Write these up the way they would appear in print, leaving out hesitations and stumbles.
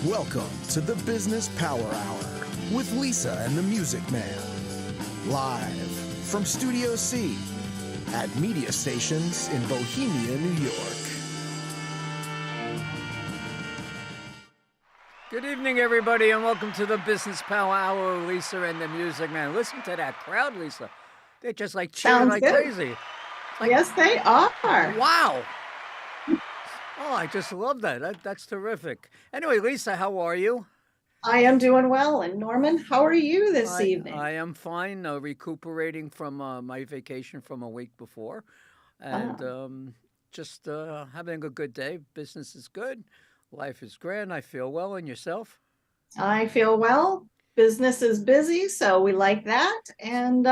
Welcome to the Business Power Hour with Lisa and the Music Man. Live from Studio C at media stations in Bohemia, New York. Good evening, everybody, and welcome to the Business Power Hour with Lisa and the Music Man. Listen to that crowd, Lisa. They're just like cheering Sounds like good. crazy. Like, Yes, they are. wow. Oh, I just love that. That's terrific. Anyway, Lisa, how are you? I am doing well. And Norman, how are you this evening? I am fine, recuperating from my vacation from a week before, and just having a good day. Business is good. Life is grand. I feel well. And yourself? I feel well. Business is busy, so we like that. And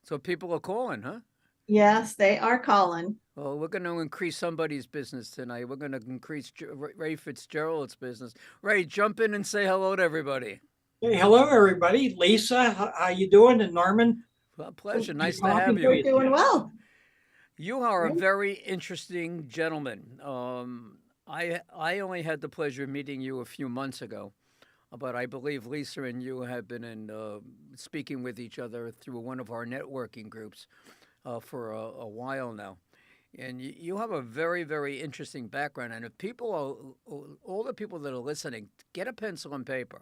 So people are calling, huh? yes, they are calling. Well, we're going to increase somebody's business tonight. We're going to increase Ray Fitzgerald's business. Ray, jump in and say hello to everybody. Hey, hello, everybody. Lisa, how you doing? And Norman? Well, pleasure. Nice to talking have to We're you. doing well. You are a very interesting gentleman. I only had the pleasure of meeting you a few months ago, but I believe Lisa and you have been speaking with each other through one of our networking groups for a while now. And you have a very, very interesting background. And if people all the people that are listening, get a pencil and paper.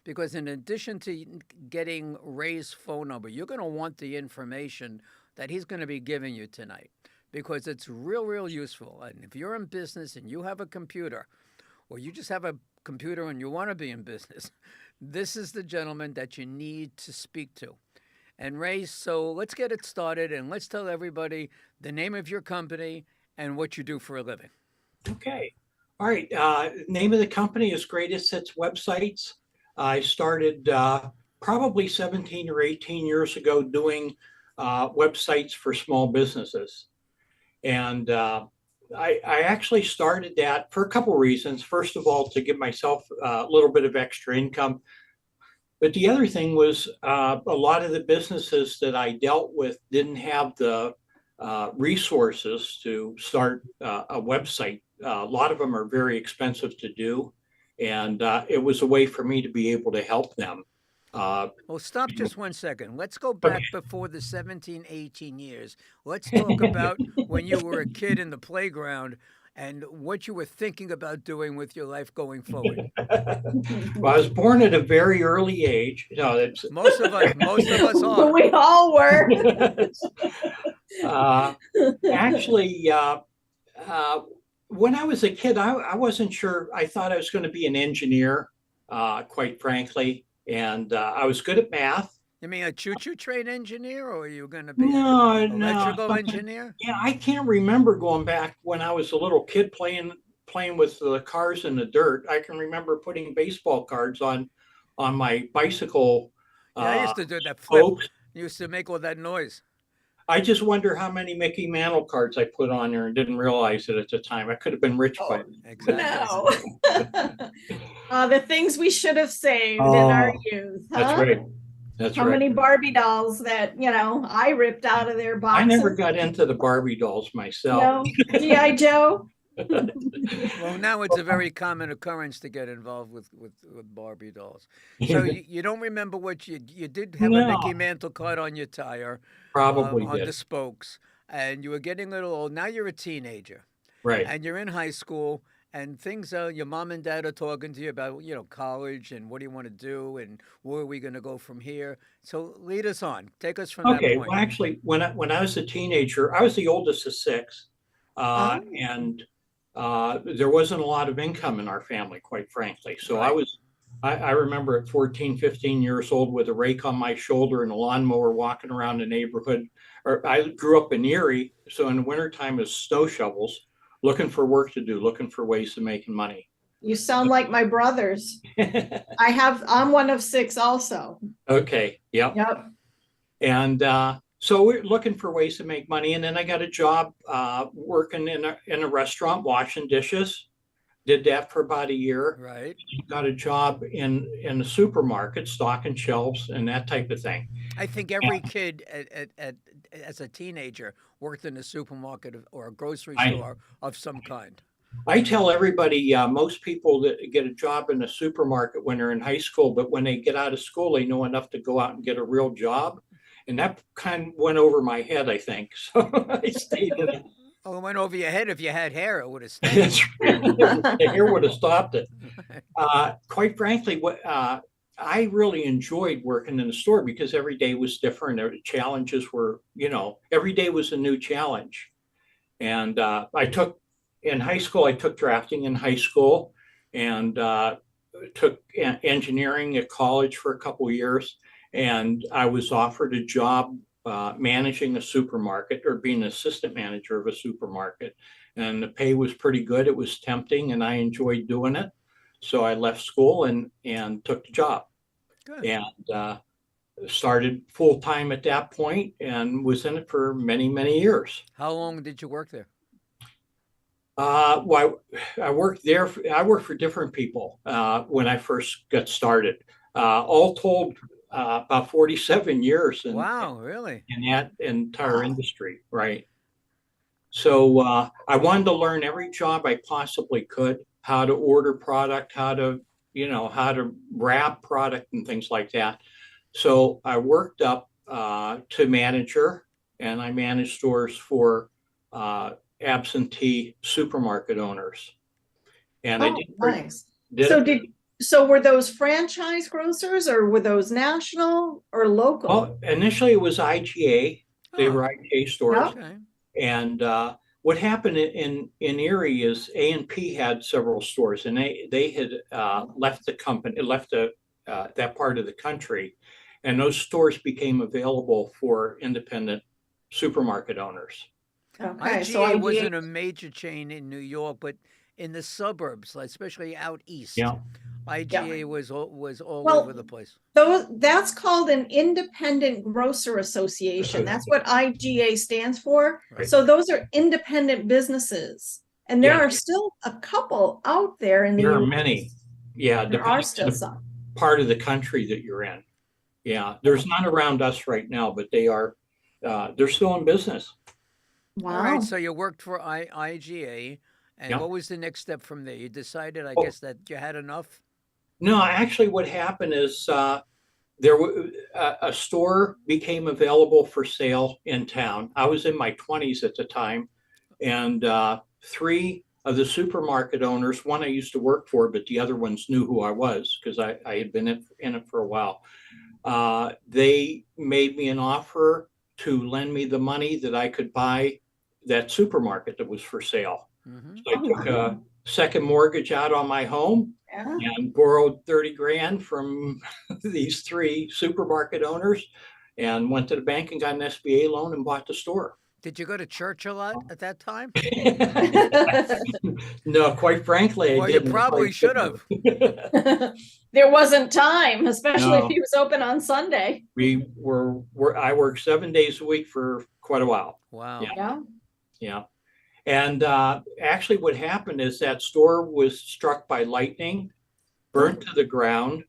Because in addition to getting Ray's phone number, you're going to want the information that he's going to be giving you tonight. Because it's real, real useful. And if you're in business and you have a computer, or you just have a computer and you want to be in business, this is the gentleman that you need to speak to. And Ray, so let's get it started and let's tell everybody the name of your company and what you do for a living. Okay. All right. Name of the company is Greatest Hits Websites. I started probably 17 or 18 years ago doing websites for small businesses. And I actually started that for a couple of reasons. First of all, to give myself a little bit of extra income. But the other thing was a lot of the businesses that I dealt with didn't have the resources to start a website. A lot of them are very expensive to do. And it was a way for me to be able to help them. Well, stop just 1 second. Let's go back before the 17, 18 years. Let's talk about when you were a kid in the playground and what you were thinking about doing with your life going forward. Well, I was born at a very early age. No, that's Most of us are. We all were. actually, when I was a kid, I wasn't sure. I thought I was going to be an engineer, quite frankly, and I was good at math. You mean a choo-choo train engineer, or are you going to be No, an no. electrical engineer? Yeah, I can't remember going back when I was a little kid playing with the cars in the dirt. I can remember putting baseball cards on my bicycle. Yeah, I used to do that flip. Spokes. Used to make all that noise. I just wonder how many Mickey Mantle cards I put on there and didn't realize it at the time. I could have been rich by Exactly. No. The things we should have saved in our youth. Huh? That's right. That's How right. many Barbie dolls that, I ripped out of their boxes. I never got into the Barbie dolls myself. No. G.I. Joe. Well, now it's a very common occurrence to get involved with Barbie dolls. So you don't remember what you did have a No. Mickey Mantle card on your tire, Probably on did. the spokes, and you were getting a little old. Now you're a teenager, Right. and you're in high school, and things your mom and dad are talking to you about, college and what do you want to do and where are we going to go from here. So lead us on. Take us from that Okay. point. Well, actually, when I was a teenager, I was the oldest of six, and there wasn't a lot of income in our family, quite frankly. So Right. I remember at 14, 15 years old with a rake on my shoulder and a lawnmower walking around the neighborhood. Or I grew up in Erie, so in the wintertime it's snow shovels, looking for work to do, looking for ways of making money. You sound like my brothers. I'm one of six also. Okay, yep. Yep. And so we're looking for ways to make money. And then I got a job working in a restaurant, washing dishes. Did that for about a year. Right. Got a job in the supermarket, stocking shelves and that type of thing. I think every kid as a teenager worked in a supermarket or a grocery store of some kind. I tell everybody, most people that get a job in a supermarket when they're in high school, but when they get out of school, they know enough to go out and get a real job. And that kind of went over my head, I think. So I stayed in it. Oh, it went over your head. If you had hair, it would have stayed. That's right. The hair would have stopped it. Quite frankly, I really enjoyed working in the store because every day was different. The challenges were, every day was a new challenge. And in high school, I took drafting in high school and took engineering at college for a couple of years. And I was offered a job managing a supermarket or being an assistant manager of a supermarket. And the pay was pretty good. It was tempting and I enjoyed doing it. So I left school and took the job. Good. And started full time at that point and was in it for many, many years. How long did you work there? Well, I worked there. I worked for different people when I first got started. All told, about 47 years. Wow, really? In that entire industry, right? So I wanted to learn every job I possibly could, how to order product, how to wrap product and things like that. So I worked up to manager, and I managed stores for absentee supermarket owners. And I did nice. So were those franchise grocers or were those national or local? Well, initially it was IGA. They were IGA stores. Okay. And what happened in Erie is A&P had several stores, and they had left the company, that part of the country, and those stores became available for independent supermarket owners. Okay, IGA so wasn't a major chain in New York, but in the suburbs, especially out east. Yeah. IGA was all over the place. That's called an independent grocer association. That's what IGA stands for. Right. So those are independent businesses. And there are still a couple out there in the There are many. Yeah. There are still some. Part of the country that you're in. Yeah. There's none around us right now, but they're still in business. Wow. All right. So you worked for IGA. And what was the next step from there? You decided, I guess, that you had enough? No, actually what happened is there a store became available for sale in town. I was in my 20s at the time, and three of the supermarket owners, one I used to work for, but the other ones knew who I was because I had been in it for a while. They made me an offer to lend me the money that I could buy that supermarket that was for sale. Mm-hmm. So I took a second mortgage out on my home and borrowed 30 grand from these three supermarket owners and went to the bank and got an SBA loan and bought the store. Did you go to church a lot at that time? No, quite frankly, I didn't. You probably should have. There wasn't time, especially if he was open on Sunday. I worked 7 days a week for quite a while. Wow. Yeah. And actually what happened is that store was struck by lightning, burnt to the ground.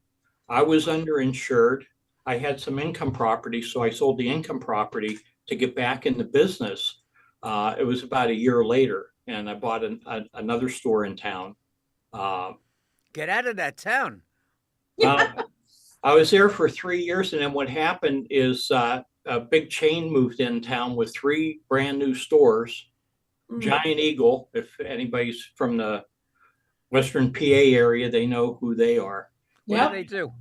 I was underinsured. I had some income property, so I sold the income property to get back in the business. It was about a year later, and I bought another store in town. Get out of that town. I was there for 3 years, and then what happened is a big chain moved in town with 3 brand new stores. Giant Eagle, if anybody's from the Western PA area, they know who they are. Yeah, they do.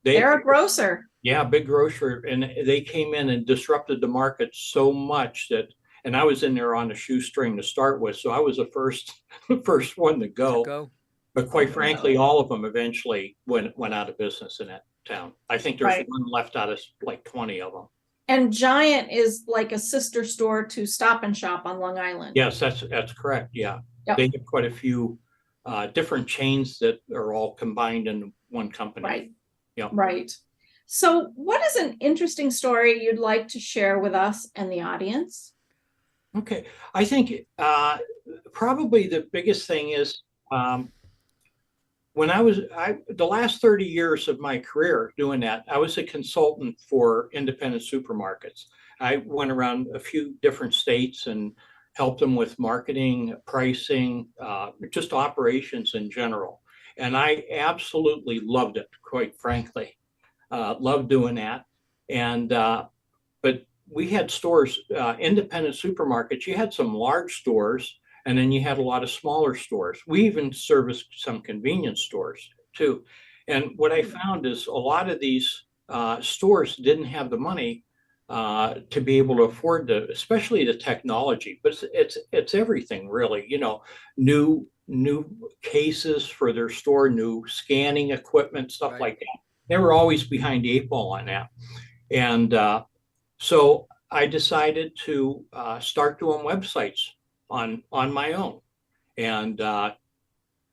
They're a grocer. Yeah, big grocer. And they came in and disrupted the market so much that, and I was in there on a shoestring to start with. So I was the first one to go. But quite frankly, all of them eventually went out of business in that town. I think there's one left out of like 20 of them. And Giant is like a sister store to Stop and Shop on Long Island. Yes, that's correct. Yeah. Yep. They have quite a few different chains that are all combined in one company. Right. Yeah. Right. So what is an interesting story you'd like to share with us and the audience? Okay. I think probably the biggest thing is when the last 30 years of my career doing that, I was a consultant for independent supermarkets. I went around a few different states and helped them with marketing, pricing, just operations in general. And I absolutely loved it, quite frankly. Loved doing that. And but we had stores, independent supermarkets. You had some large stores, and then you had a lot of smaller stores. We even serviced some convenience stores too. And what I found is a lot of these stores didn't have the money to be able to afford especially the technology. But it's everything really. You know, new cases for their store, new scanning equipment, stuff Right. like that. They were always behind the 8 ball on that. And so I decided to start doing websites on my own, and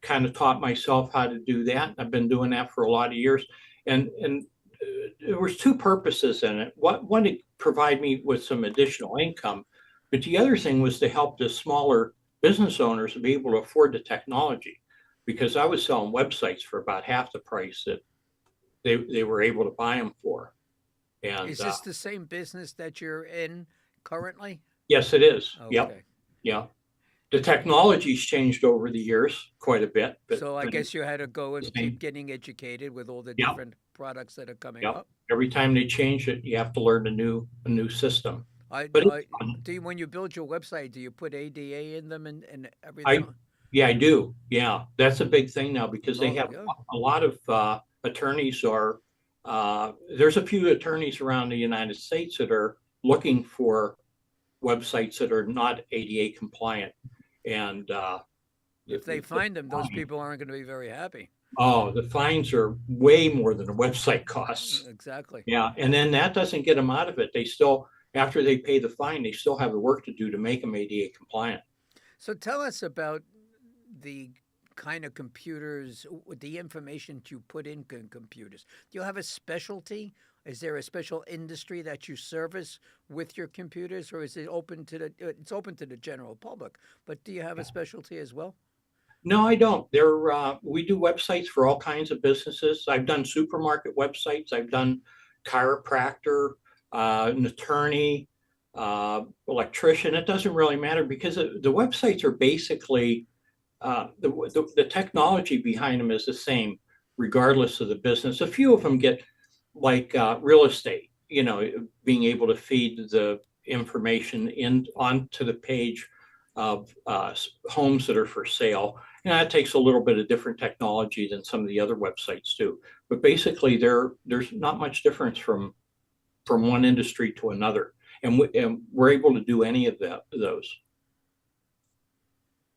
kind of taught myself how to do that. I've been doing that for a lot of years, and there was two purposes in it. One to provide me with some additional income, but the other thing was to help the smaller business owners be able to afford the technology, because I was selling websites for about half the price that they were able to buy them for. And Is this the same business that you're in currently? yes, it is. Okay. Yep. Yeah. The technology's changed over the years quite a bit. But So I guess you had to go and same. keep getting educated with all the Yep. different products that are coming Yep. up. Every time they change it, you have to learn a new system. I, But I it's fun. do you, when you build your website, do you put ADA in them and I everything? Yeah, I do. Yeah, that's a big thing now because they Oh, have yeah. a lot of attorneys are. There's a few attorneys around the United States that are looking for websites that are not ADA compliant, and If they find them, those people aren't going to be very happy. oh, the fines are way more than the website costs. Exactly. Yeah, and then that doesn't get them out of it. They still, after they pay the fine, they still have the work to do to make them ADA compliant. So tell us about the kind of computers, the information you put in computers. Do you have a specialty? Is there a special industry that you service with your computers, or is it open to the? It's open to the general public, but do you have a specialty as well? No, I don't. We do websites for all kinds of businesses. I've done supermarket websites. I've done chiropractor, an attorney, electrician. It doesn't really matter because the websites are basically the technology behind them is the same, regardless of the business. A few of them get like real estate, you know, being able to feed the information onto the page of homes that are for sale. And that takes a little bit of different technology than some of the other websites do. But basically, there's not much difference from one industry to another, and we're able to do any of those.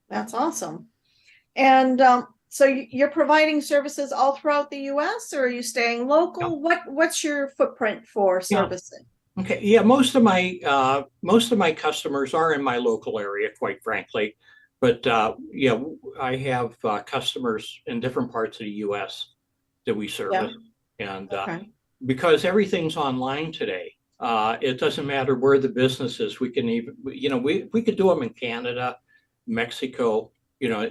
That's awesome. And so you're providing services all throughout the US, or are you staying local? What's your footprint for servicing? Okay, yeah, most of my customers are in my local area, quite frankly. But yeah, I have customers in different parts of the US that we service. And Okay. because everything's online today, it doesn't matter where the business is. We can even, you know, we could do them in Canada, Mexico, you know,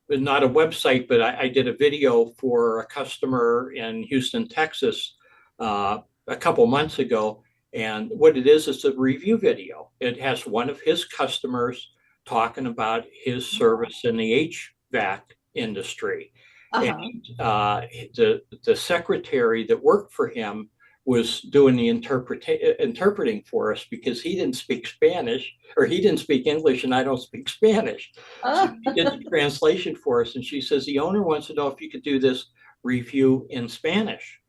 not a website, but I did a video for a customer in Houston, Texas, a couple months ago. And what it is a review video. It has one of his customers talking about his service in the HVAC industry. And the secretary that worked for him was doing the interpreting for us because he didn't speak Spanish, or he didn't speak English, and I don't speak Spanish. So she did the translation for us, and she says the owner wants to know if you could do this review in Spanish.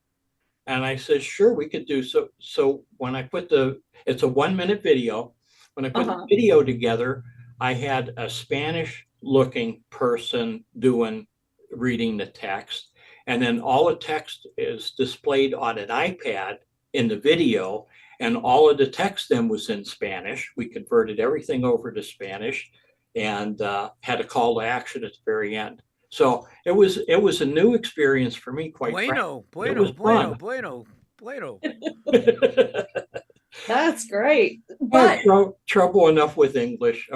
And I said, sure, we could do so. So when I put it's a 1-minute video. When I put the video together, I had a Spanish looking person reading the text. And then all the text is displayed on an iPad in the video. And all of the text then was in Spanish. We converted everything over to Spanish and had a call to action at the very end. So it was a new experience for me, quite frankly. Bueno. That's great. But trouble enough with English.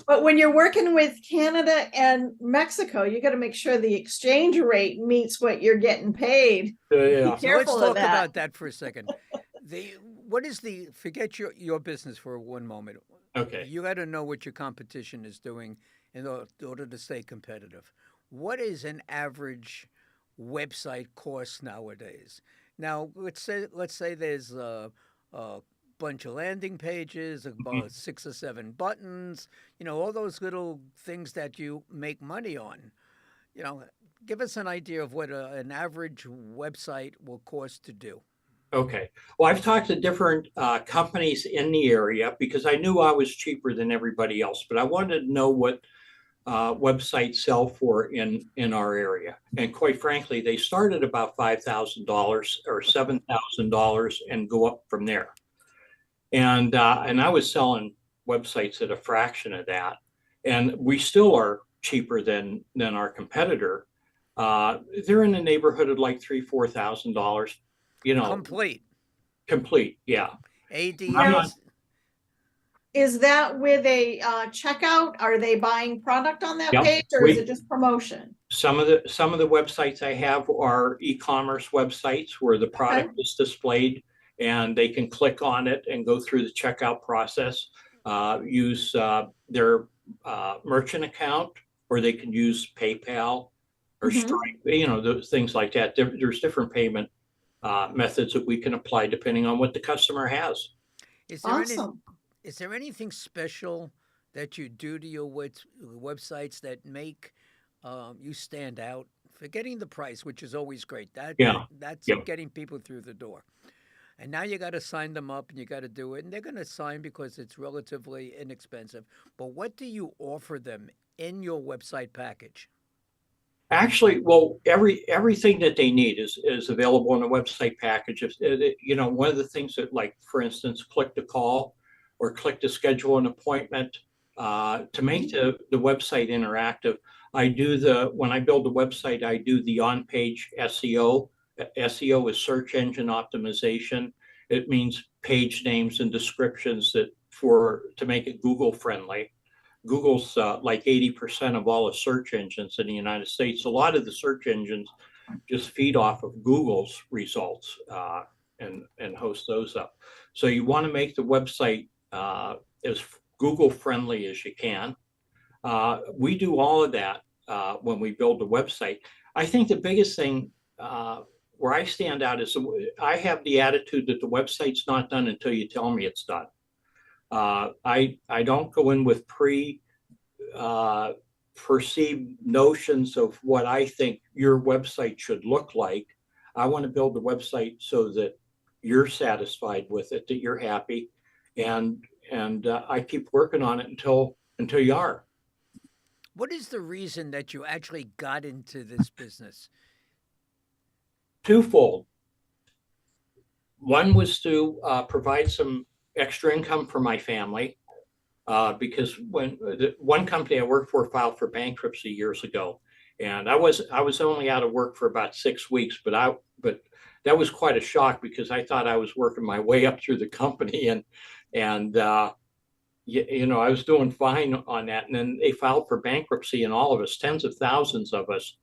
But when you're working with Canada and Mexico, you got to make sure the exchange rate meets what you're getting paid. Yeah. Be careful Let's talk of that. about that for a second. the what is the forget your business for one moment. Okay. You got to know what your competition is doing in order to stay competitive. What is an average website cost nowadays? Now, let's say there's a bunch of landing pages, about 6 or 7 buttons, all those little things that you make money on. Give us an idea of what an average website will cost to do. Okay. Well, I've talked to different companies in the area because I knew I was cheaper than everybody else, but I wanted to know what websites sell for in our area. And quite frankly, they start at about $5,000 or $7,000 and go up from there. And I was selling websites at a fraction of that, and we still are cheaper than our competitor. They're in the neighborhood of like $3,000-4,000. Complete, yeah. ADS. Is that with a checkout? Are they buying product on that Yep. page, or is it just promotion? Some of the websites I have are e-commerce websites where the product is displayed and they can click on it and go through the checkout process, use their merchant account, or they can use PayPal or Stripe, those things like that. There's different payment methods that we can apply depending on what the customer has. Awesome. Is there anything special that you do to your websites that make you stand out? Forgetting the price, which is always great. That's getting people through the door. And now you got to sign them up and you got to do it. And they're going to sign because it's relatively inexpensive. But what do you offer them in your website package? Actually, well, everything that they need is available in the website package. One of the things that, like, for instance, click to call or click to schedule an appointment to make the website interactive. When I build the website, I do the on-page SEO. SEO is search engine optimization. It means page names and descriptions to make it Google friendly. Google's like 80% of all the search engines in the United States. A lot of the search engines just feed off of Google's results and host those up. So you want to make the website as Google friendly as you can. We do all of that when we build the website. I think the biggest thing where I stand out is I have the attitude that the website's not done until you tell me it's done. I don't go in with perceived notions of what I think your website should look like. I want to build the website so that you're satisfied with it, that you're happy, and I keep working on it until you are. What is the reason that you actually got into this business? Twofold. One was to provide some extra income for my family, because when the one company I worked for filed for bankruptcy years ago, and I was only out of work for about 6 weeks, but that was quite a shock because I thought I was working my way up through the company, and I was doing fine on that, and then they filed for bankruptcy, and all of us, tens of thousands of us,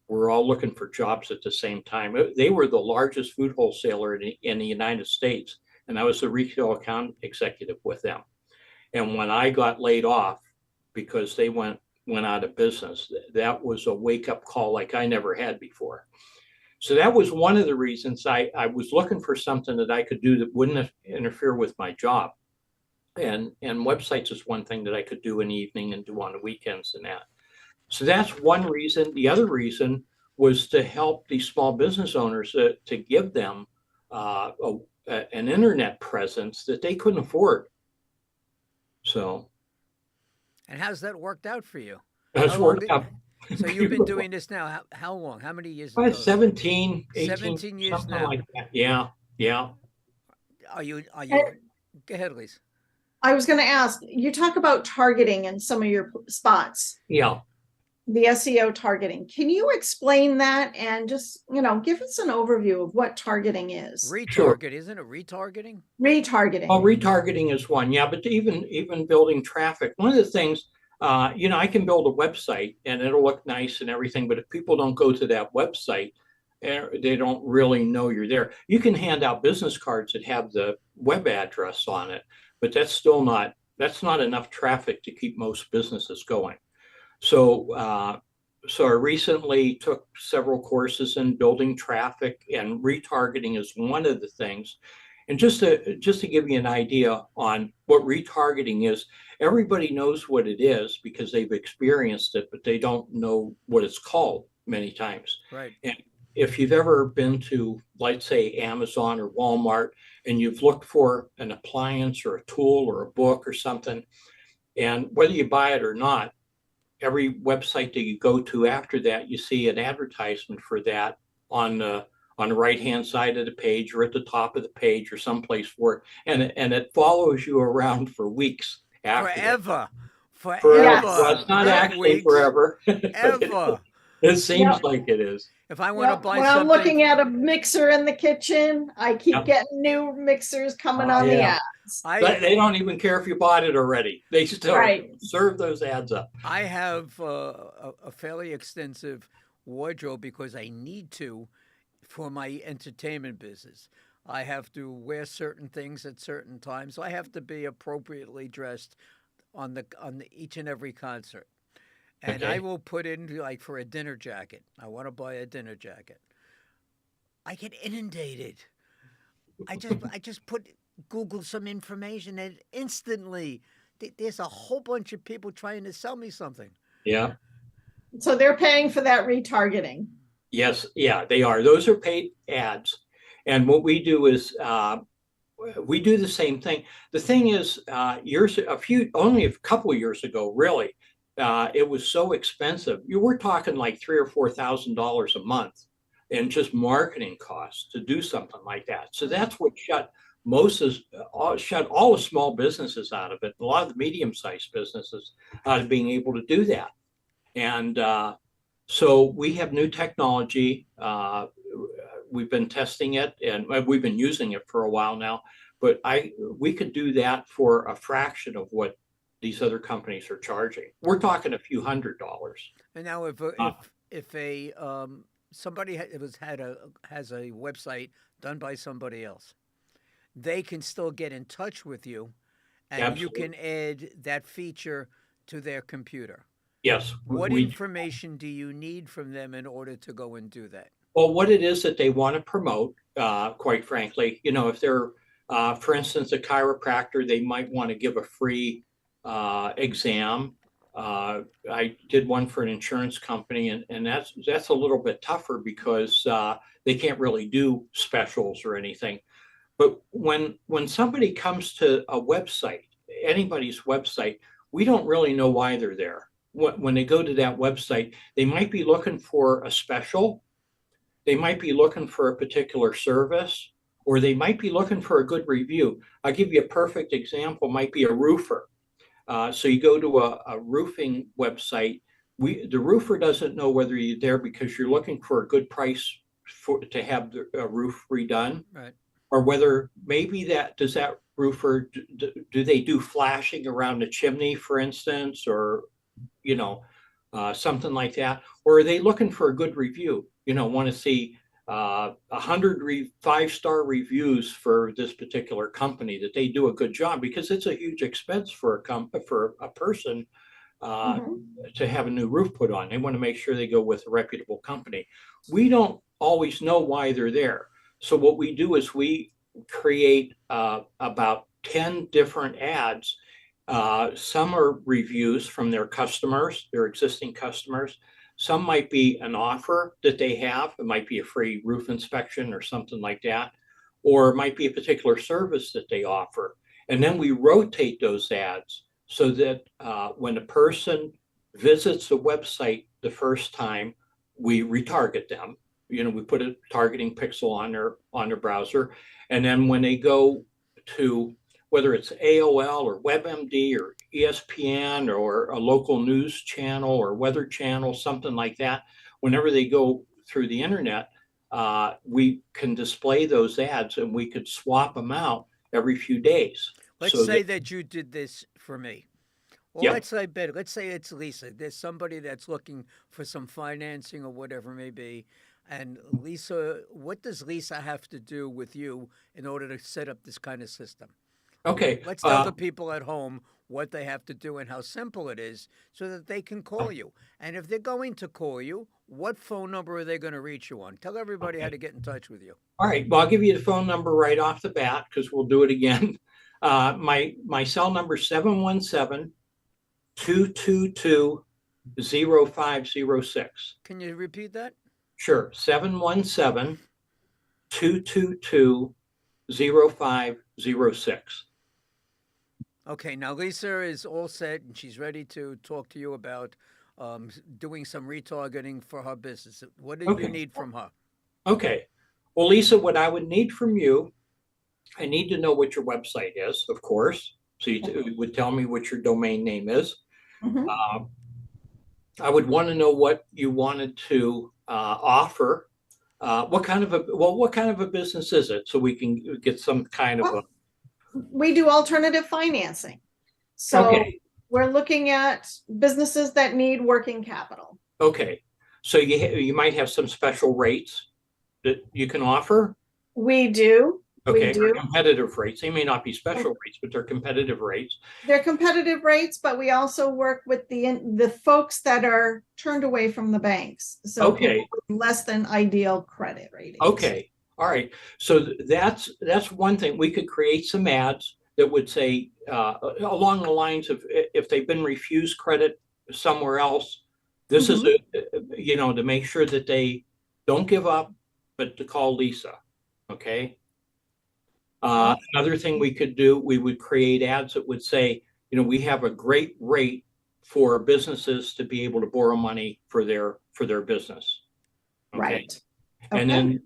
were all looking for jobs at the same time. They were the largest food wholesaler in the United States, and I was the retail account executive with them. And when I got laid off because they went out of business, that was a wake-up call like I never had before. So that was one of the reasons I was looking for something that I could do that wouldn't interfere with my job. And websites is one thing that I could do in the evening and do on the weekends and that. So that's one reason. The other reason was to help these small business owners to give them an internet presence that they couldn't afford. So. And how's that worked out for you? That's worked out. So you've been doing this now, how long? How many years? 17, 18, 17 years something now. like that. Yeah. Are you? Go ahead, Lisa. I was going to ask, you talk about targeting in some of your spots. Yeah. The SEO targeting. Can you explain that and just, give us an overview of what targeting is? Retarget, isn't it retargeting? Retargeting. Well, retargeting is one. Yeah, but even building traffic. One of the things, I can build a website and it'll look nice and everything, but if people don't go to that website, and they don't really know you're there. You can hand out business cards that have the web address on it, but that's not enough traffic to keep most businesses going. So, so I recently took several courses in building traffic, and retargeting is one of the things. And just to give you an idea on what retargeting is, everybody knows what it is because they've experienced it, but they don't know what it's called many times. Right. And if you've ever been to, let's say, Amazon or Walmart, and you've looked for an appliance or a tool or a book or something, and whether you buy it or not, every website that you go to after that, you see an advertisement for that on the right-hand side of the page or at the top of the page or someplace for it. And it follows you around for weeks after that. Forever. Well, it's not Not actually weeks, forever. Ever. It seems Yep. like it is. If I want to Yep, buy when something, I'm looking at a mixer in the kitchen, I keep Yep. getting new mixers coming Oh, on the yeah. ads. They don't even care if you bought it already. They still Right. serve those ads up. I have a fairly extensive wardrobe because I need to for my entertainment business. I have to wear certain things at certain times, so I have to be appropriately dressed on each and every concert. And I Okay. will put in like for a dinner jacket. I want to buy a dinner jacket. I get inundated. I just put Google some information and instantly there's a whole bunch of people trying to sell me something. Yeah. So they're paying for that retargeting. Yes. Yeah, they are. Those are paid ads. And what we do is we do the same thing. The thing is, only a couple of years ago, really, it was so expensive. You were talking like $3,000 or $4,000 a month in just marketing costs to do something like that. So that's what shut all the small businesses out of it. A lot of the medium-sized businesses out of being able to do that. And so we have new technology. We've been testing it, and we've been using it for a while now. But we could do that for a fraction of what these other companies are charging. We're talking a few $100s. And now if a somebody has a website done by somebody else, they can still get in touch with you, and you can add that feature to their computer. Yes. What information do you need from them in order to go and do that? Well, what it is that they want to promote, quite frankly, if they're, for instance, a chiropractor, they might want to give a free exam. I did one for an insurance company, and that's a little bit tougher because they can't really do specials or anything. But when somebody comes to a website, anybody's website, we don't really know why they're there. When they go to that website, they might be looking for a special, they might be looking for a particular service, or they might be looking for a good review. I'll give you a perfect example, might be a roofer. So you go to a roofing website, the roofer doesn't know whether you're there because you're looking for a good price to have the roof redone. Right. Or whether maybe that roofer, do they do flashing around the chimney, for instance, or something like that? Or are they looking for a good review? Want to see 100 5-star reviews for this particular company, that they do a good job, because it's a huge expense for a person to have a new roof put on. They want to make sure they go with a reputable company. We don't always know why they're there. So what we do is we create about 10 different ads. Some are reviews from their customers, their existing customers. Some might be an offer that they have. It might be a free roof inspection or something like that. Or it might be a particular service that they offer. And then we rotate those ads so that when a person visits the website the first time, we retarget them. We put a targeting pixel on their browser. And then when they go to, whether it's AOL or WebMD or ESPN or a local news channel or weather channel, something like that, whenever they go through the internet, we can display those ads, and we could swap them out every few days. Let's say that you did this for me. Well, Yeah. let's say it's Lisa. There's somebody that's looking for some financing or whatever it may be. And Lisa, what does Lisa have to do with you in order to set up this kind of system? Okay. Let's tell the people at home what they have to do and how simple it is so that they can call you. And if they're going to call you, what phone number are they going to reach you on? Tell everybody how to get in touch with you. All right. Well, I'll give you the phone number right off the bat because we'll do it again. My cell number is 717-222-0506. Can you repeat that? Sure. 717-222-0506. Okay, now Lisa is all set and she's ready to talk to you about doing some retargeting for her business. What do you Okay. need from her? Okay. Well, Lisa, what I would need from you, I need to know what your website is, of course. So you would tell me what your domain name is. Mhm. I would want to know what you wanted to offer. What kind of a business is it? So we can get some kind of a. We do alternative financing. So Okay. we're looking at businesses that need working capital. Okay. So you might have some special rates that you can offer. We do. Okay. We do. Or competitive rates. They may not be special rates, but they're competitive rates. They're competitive rates, but we also work with the folks that are turned away from the banks. So Okay. people with less than ideal credit ratings. Okay. All right. So that's one thing. We could create some ads that would say along the lines of if they've been refused credit somewhere else, this is to make sure that they don't give up, but to call Lisa. Okay. Another thing we could do, we would create ads that would say, we have a great rate for businesses to be able to borrow money for their business. Okay? Right. And Okay. then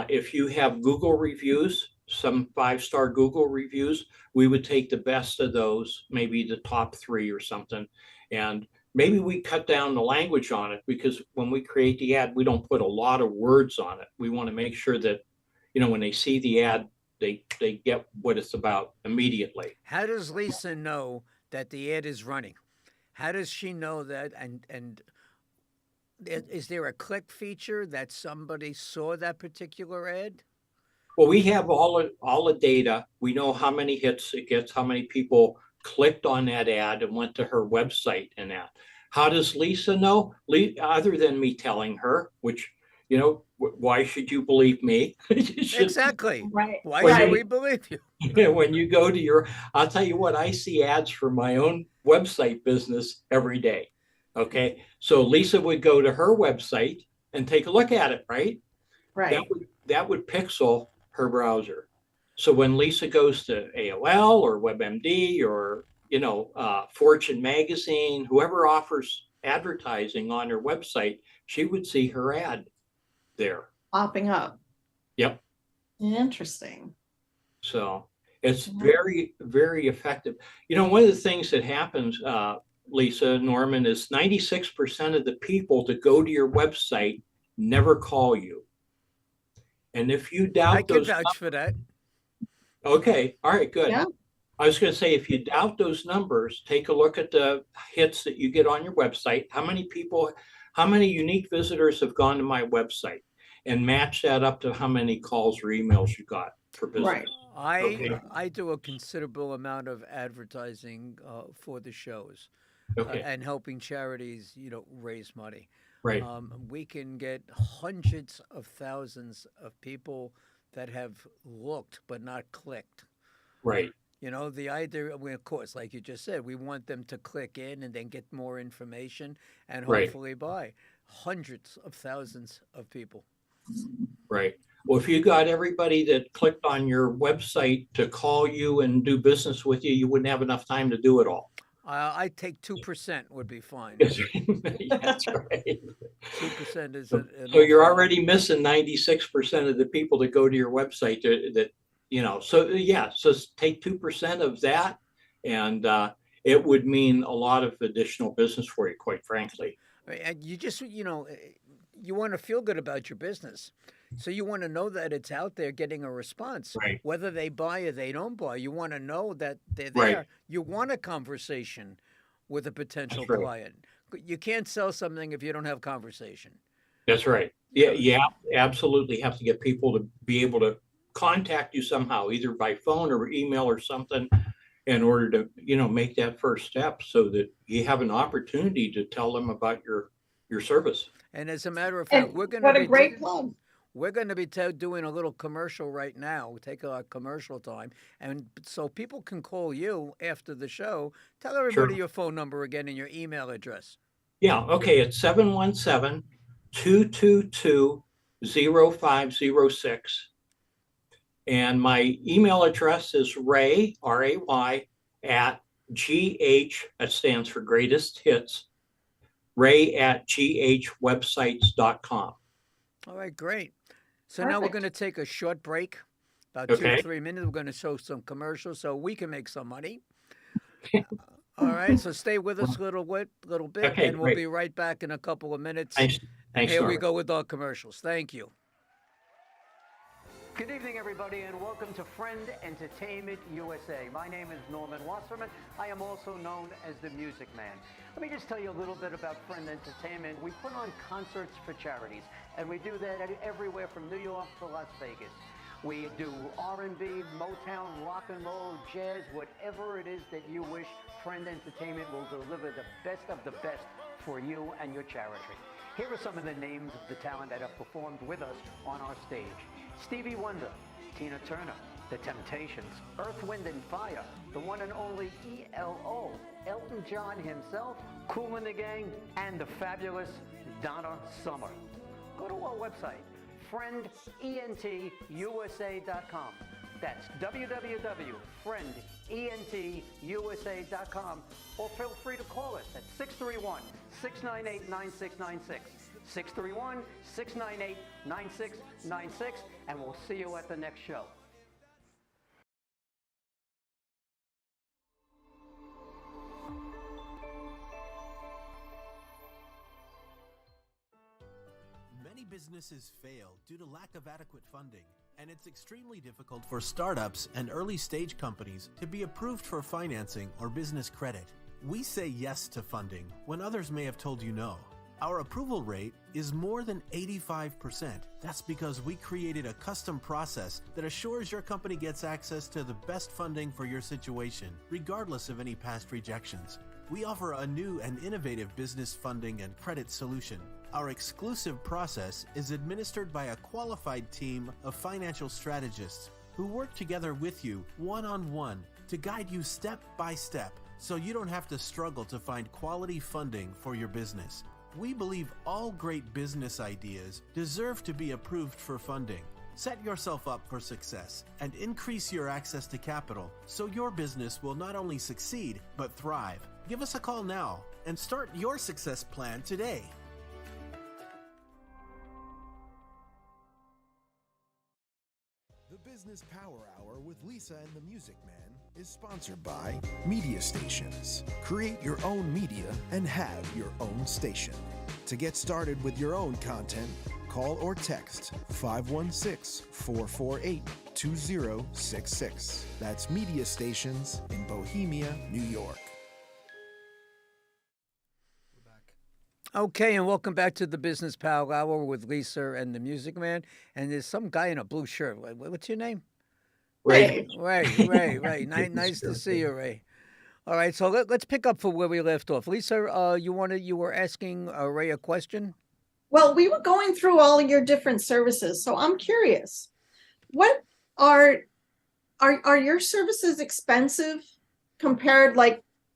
if you have Google reviews, some 5-star Google reviews, we would take the best of those, maybe the top 3 or something. And maybe we cut down the language on it because when we create the ad, we don't put a lot of words on it. We want to make sure that, when they see the ad, they get what it's about immediately. How does Lisa know that the ad is running? How does she know that? And is there a click feature that somebody saw that particular ad? Well, we have all the data. We know how many hits it gets, how many people clicked on that ad and went to her website and that. How does Lisa know? Other than me telling her, which, why should you believe me? Exactly. Right. Why Well, should you- we believe you? When you go to I'll tell you what, I see ads for my own website business every day. Okay. So Lisa would go to her website and take a look at it, right? Right. That would pixel her browser. So when Lisa goes to AOL or WebMD or, Fortune Magazine, whoever offers advertising on her website, she would see her ad there. Popping up. Yep. Interesting. So it's very, very effective. One of the things that happens, Lisa, Norman, is 96% of the people that go to your website never call you. And if you doubt I can those, vouch for that. okay, all right, good. Yeah. I was going to say, if you doubt those numbers, take a look at the hits that you get on your website. How many unique visitors have gone to my website, and match that up to how many calls or emails you got for business. Right. Okay. I do a considerable amount of advertising for the shows Okay, and helping charities, raise money. right. We can get hundreds of thousands of people that have looked but not clicked. Right. The idea, of course, like you just said, we want them to click in and then get more information and Right. hopefully buy. Hundreds of thousands of people. Right. Well, if you got everybody that clicked on your website to call you and do business with you, you wouldn't have enough time to do it all. I take 2% would be fine. That's right. 2% is So you're already missing 96% of the people that go to your website so take 2% of that and it would mean a lot of additional business for you, quite frankly. And you just, you want to feel good about your business. So you want to know that it's out there getting a response. Right. Whether they buy or they don't buy, you want to know that they're Right. there. You want a conversation with a potential That's right. client. You can't sell something if you don't have conversation. That's right. Yeah, yeah, absolutely have to get people to be able to contact you somehow, either by phone or email or something, in order to, make that first step so that you have an opportunity to tell them about your service. And as a matter of fact, And what a great plug. we're going to be doing a little commercial right now. We'll take our commercial time, and so people can call you after the show. Tell everybody Sure. your phone number again and your email address. Yeah, okay, it's 717-222-0506. And my email address is Ray, R-A-Y, at GH, that stands for Greatest Hits, Ray at ghwebsites.com. All right, great. So now we're Perfect. going to take a short break, about Okay. 2 or 3 minutes. We're going to show some commercials so we can make some money. All right, so stay with us a little bit, Okay, and we'll great. be right back in a couple of minutes. Thanks, And thanks, here we Norman. go with our commercials. Thank you. Good evening, everybody, and welcome to Friend Entertainment USA. My name is Norman Wasserman. I am also known as the Music Man. Let me just tell you a little bit about Friend Entertainment. We put on concerts for charities, and we do that everywhere from New York to Las Vegas. We do R&B, Motown, rock and roll, jazz, whatever it is that you wish. Friend Entertainment will deliver the best of the best for you and your charity. Here are some of the names of the talent that have performed with us on our stage. Stevie Wonder, Tina Turner, The Temptations, Earth, Wind and Fire, the one and only ELO, Elton John himself, Kool and the Gang, and the fabulous Donna Summer. Go to our website, friendentusa.com. That's www.friendentusa.com, or feel free to call us at 631-698-9696. 631-698-9696, and we'll see you at the next show. Many businesses fail due to lack of adequate funding, and it's extremely difficult for startups and early stage companies to be approved for financing or business credit. We say yes to funding when others may have told you no. Our approval rate is more than 85%. That's because we created a custom process that assures your company gets access to the best funding for your situation, regardless of any past rejections. We offer a new and innovative business funding and credit solution. Our exclusive process is administered by a qualified team of financial strategists who work together with you one-on-one to guide you step by step so you don't have to struggle to find quality funding for your business. We believe all great business ideas deserve to be approved for funding. Set yourself up for success and increase your access to capital so your business will not only succeed, but thrive. Give us a call now and start your success plan today. The Business Power Hour with Lisa and the Music Man is sponsored by Media Stations. Create your own media and have your own station. To get started with your own content, call or text 516-448-2066. That's Media Stations in Bohemia, New York. Okay, and welcome back to the Business Power Hour with Lisa and the Music Man. And there's some guy in a blue shirt. What's your name? Ray. Ray. Nice to see you, Ray. All right, so let's pick up for where we left off. Lisa, you were asking Ray a question? Well, we were going through all of your different services, so I'm curious. What are your services expensive compared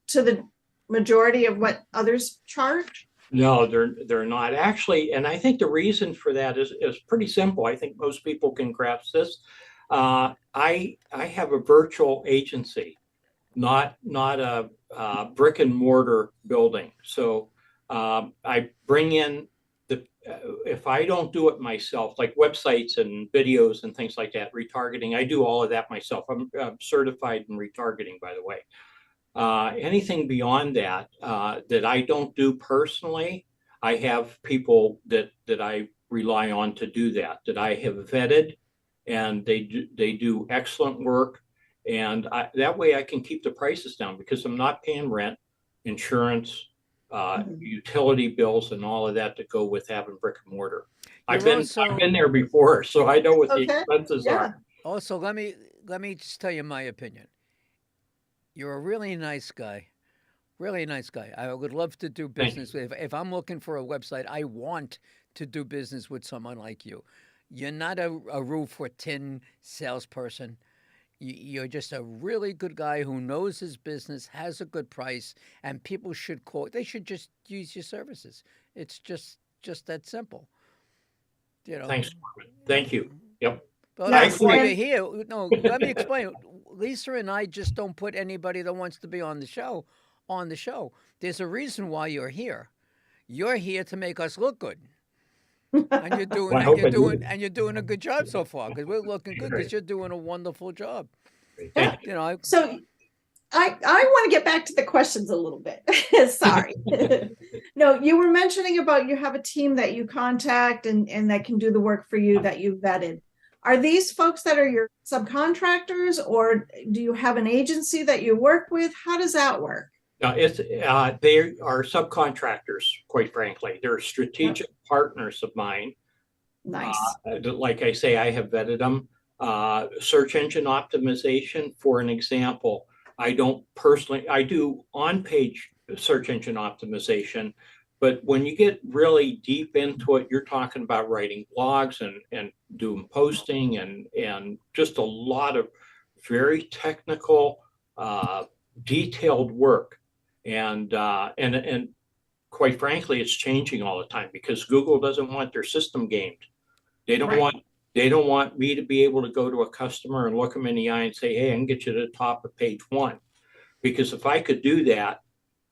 to the majority of what others charge? No, they're not actually, and I think the reason for that is pretty simple. I think most people can grasp this. I have a virtual agency, not a brick and mortar building. So I bring in if I don't do it myself, like websites and videos and things like that, retargeting, I do all of that myself. I'm certified in retargeting, by the way. Anything beyond that that I don't do personally, I have people that I rely on to do that I have vetted, and they do excellent work, and that way I can keep the prices down because I'm not paying rent, insurance, utility bills and all of that to go with having brick and mortar. I've You're been there before, so I know what the Okay, expenses yeah. are. Also, let me just tell you my opinion. You're a really nice guy. Really nice guy. I would love to do Thank business with. If I'm looking for a website, I want to do business with someone like you. You're not a roof for tin salesperson. You're just a really good guy who knows his business, has a good price, and people should call. They should just use your services. It's just that simple. You know. Thanks, Norman. Thank you. Yep. But Yes, that's why and- you're here. No, let me explain. Lisa and I just don't put anybody that wants to be on the show on the show. There's a reason why you're here. You're here to make us look good. And you're doing I hope I do. you're doing a good job so far because we're looking good because you're doing a wonderful job. Thank you. You know, So I want to get back to the questions a little bit. Sorry. No, you were mentioning about you have a team that you contact and that can do the work for you that you've vetted. Are these folks that are your subcontractors, or do you have an agency that you work with? How does that work? No, they are subcontractors, quite frankly. They're strategic partners of mine. Nice. Like I say, I have vetted them. Search engine optimization, for an example, I do on-page search engine optimization, but when you get really deep into it, you're talking about writing blogs and doing posting and just a lot of very technical, detailed work. And quite frankly, it's changing all the time because Google doesn't want their system gamed. They don't want me to be able to go to a customer and look them in the eye and say, hey, I can get you to the top of page 1. Because if I could do that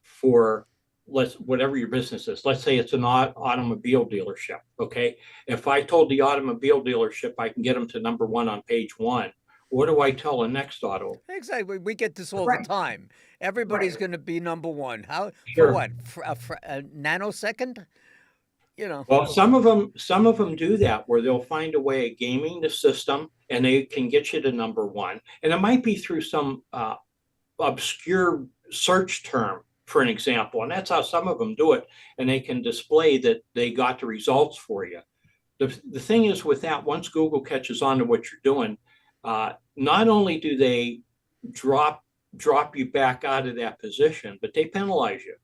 for whatever your business is, let's say it's an automobile dealership. Okay. If I told the automobile dealership I can get them to number 1 on page 1, what do I tell the next auto? exactly. We get this all Right. the time. Everybody's Right. going to be number 1. How Sure. for what? For a nanosecond? You know. Well, some of them do that where they'll find a way of gaming the system and they can get you to number 1. And it might be through some obscure search term, for an example. And that's how some of them do it. And they can display that they got the results for you. The thing is with that, once Google catches on to what you're doing, not only do they drop you back out of that position, but they penalize you.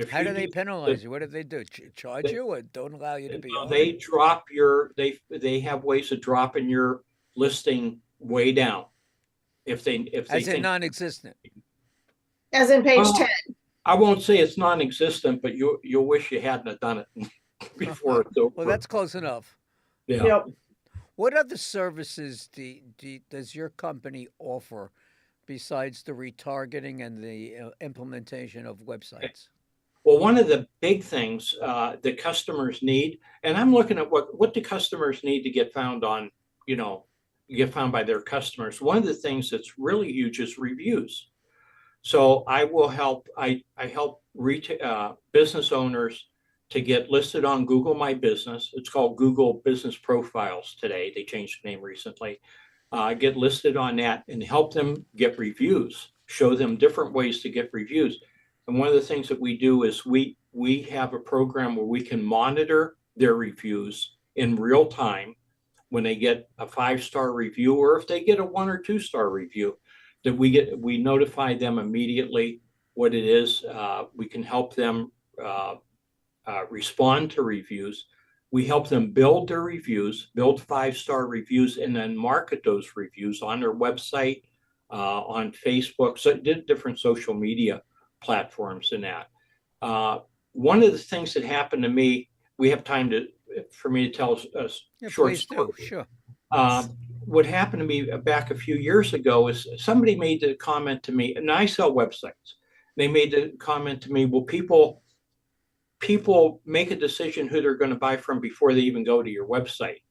How do they penalize you? What do they do? Charge you or don't allow you to be on? They drop they have ways of dropping your listing way down. If they As in think non-existent. As in page Well, 10. I won't say it's non-existent, but you'll wish you hadn't have done it before it's over. Well, that's close enough. yeah. Yep. What other services does your company offer besides the retargeting and the implementation of websites? Well, one of the big things that customers need, and I'm looking at what do customers need to get found on, get found by their customers. One of the things that's really huge is reviews. So I will help. I help business owners to get listed on Google My Business. It's called Google Business Profiles today. They changed the name recently. Get listed on that and help them get reviews. Show them different ways to get reviews. And one of the things that we do is we have a program where we can monitor their reviews in real time when they get a 5-star review, or if they get a 1 or 2-star review, that we notify them immediately what it is. We can help them respond to reviews. We help them build their reviews, build 5-star reviews, and then market those reviews on their website, on Facebook, so different social media platforms and that. One of the things that happened to me, we have time for me to tell a short please story. do. Sure. What happened to me back a few years ago is somebody made the comment to me, and I sell websites. They made the comment to me, well, people make a decision who they're going to buy from before they even go to your website.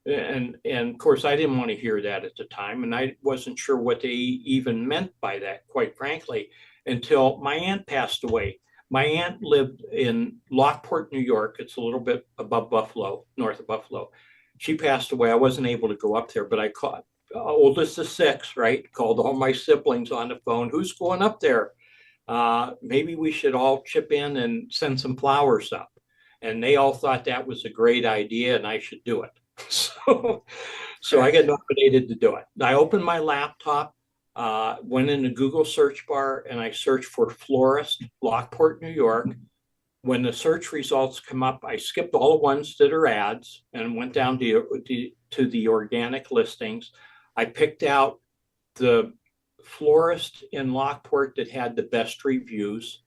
And of course, I didn't want to hear that at the time. And I wasn't sure what they even meant by that, quite frankly, until my aunt passed away. My aunt lived in Lockport, New York. It's a little bit above Buffalo, north of Buffalo. She passed away. I wasn't able to go up there, but I called, oldest of 6, right? Called all my siblings on the phone. Who's going up there? maybe we should all chip in and send some flowers up. And they all thought that was a great idea and I should do it. So I got nominated to do it. I opened my laptop, went in the Google search bar, and I searched for florist, Lockport, New York. When the search results come up, I skipped all the ones that are ads and went down to the organic listings. I picked out the florist in Lockport that had the best reviews,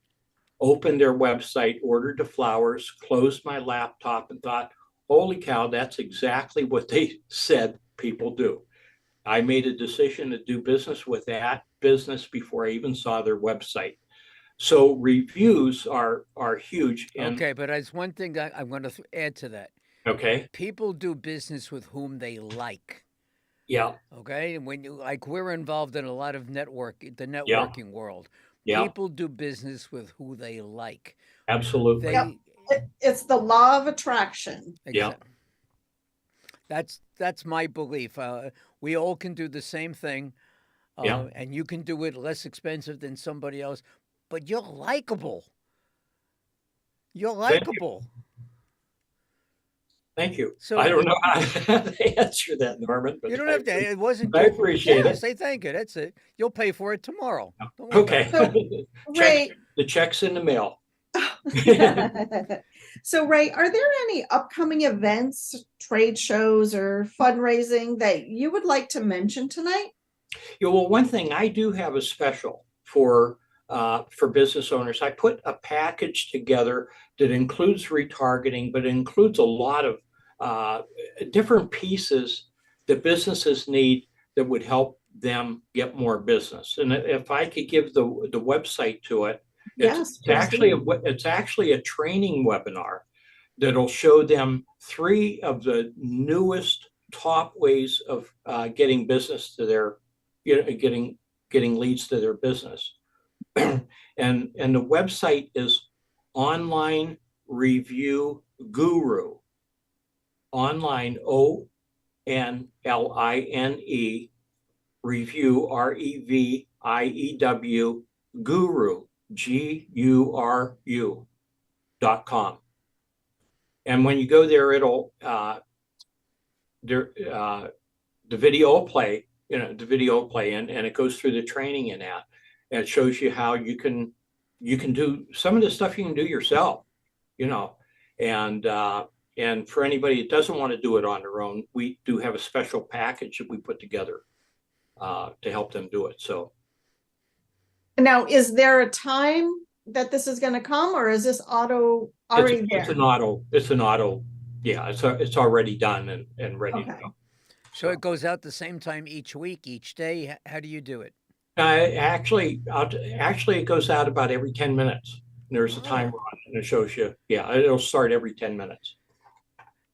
opened their website, ordered the flowers, closed my laptop, and thought, holy cow, that's exactly what they said people do. I made a decision to do business with that business before I even saw their website. So reviews are huge. And, Okay, but there's one thing I'm going to add to that. okay. People do business with whom they like. Yeah. Okay, and when you like, we're involved in a lot of the networking world. Yeah. People do business with who they like. Absolutely. Yep. It's the law of attraction. Yeah. That's my belief. We all can do the same thing, Yeah. and you can do it less expensive than somebody else, but you're likable. You're likable. Thank you. So I don't know how to answer that, Norman. But you don't have to. It wasn't. I appreciate Yeah, it. say thank you. That's it. You'll pay for it tomorrow. Don't worry Okay. about it. Ray, The check's in the mail. so Ray, are there any upcoming events, trade shows, or fundraising that you would like to mention tonight? Yeah, well, one thing I do have a special for business owners. I put a package together that includes retargeting, but it includes a lot of different pieces that businesses need that would help them get more business. And if I could give the website to it, Yes, it's actually a training webinar that'll show them 3 of the newest top ways of getting business to their, getting leads to their business. and the website is Online Review Guru. Online, ONLINE Review, REVIEW, Guru, GURU.com. And when you go there, it'll the video will play, and it goes through the training in that. And it shows you how you can do some of the stuff you can do yourself, and for anybody that doesn't want to do it on their own, we do have a special package that we put together to help them do it. So now, is there a time that this is going to come, or is this already there? It's an auto. Yeah, it's already done and ready to go. So it goes out the same time each week, each day. How do you do it? Actually, it goes out about every 10 minutes. There's a timer on it, and it shows you. Yeah, it'll start every 10 minutes.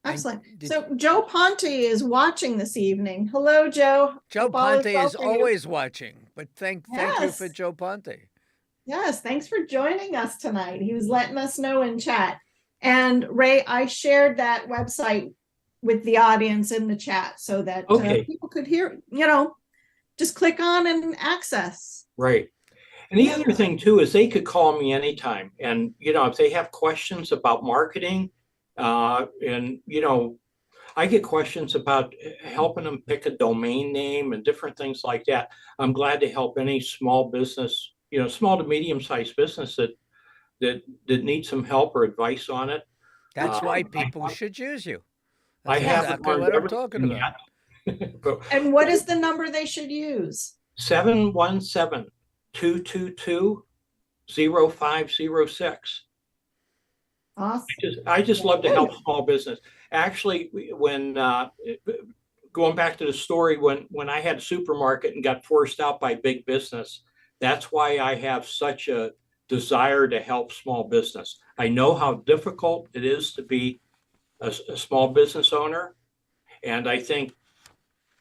Excellent. So Joe Ponte is watching this evening. Hello, Joe. Joe Ponte is always watching, but thank you for Joe Ponte. Yes, thanks for joining us tonight. He was letting us know in chat. And Ray, I shared that website with the audience in the chat so that people could hear, just click on and access. Right. And the other thing too is they could call me anytime. And, if they have questions about marketing, and, I get questions about helping them pick a domain name and different things like that. I'm glad to help any small business, small to medium-sized business that needs some help or advice on it. That's why people should use you. That's exactly what I'm talking about. And what is the number they should use? 717-222-0506. Awesome. I just love to help small business. Actually, when going back to the story, when I had a supermarket and got forced out by big business, that's why I have such a desire to help small business. I know how difficult it is to be a small business owner. And I think,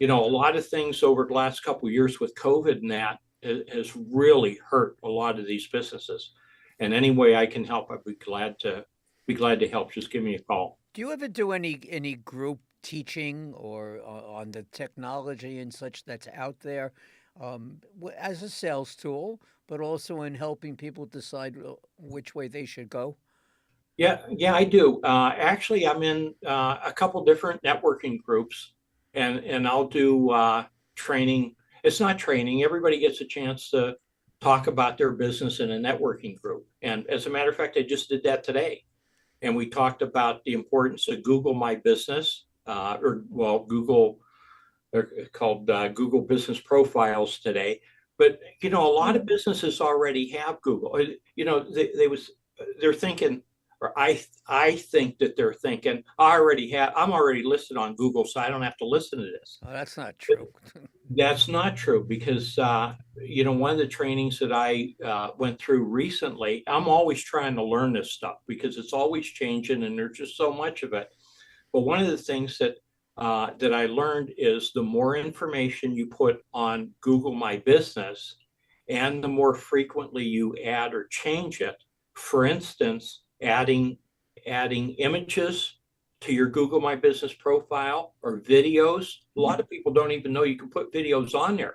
a lot of things over the last couple of years with COVID and that has really hurt a lot of these businesses. And any way I can help, I'd be glad to help. Just give me a call. Do you ever do any group teaching or on the technology and such that's out there? as a sales tool, but also in helping people decide which way they should go? Yeah, I do. Actually, I'm in a couple different networking groups, and I'll do training. It's not training. Everybody gets a chance to talk about their business in a networking group. And as a matter of fact, I just did that today. And we talked about the importance of Google My Business, Google, they're called Google Business Profiles today. But a lot of businesses already have Google. They're thinking, or I think that they're thinking, I'm already listed on Google, so I don't have to listen to this. Oh, that's not true. That's not true because one of the trainings that I went through recently, I'm always trying to learn this stuff because it's always changing and there's just so much of it. But one of the things that I learned is the more information you put on Google My Business, and the more frequently you add or change it. For instance, adding images to your Google My Business profile or videos. A lot of people don't even know you can put videos on there.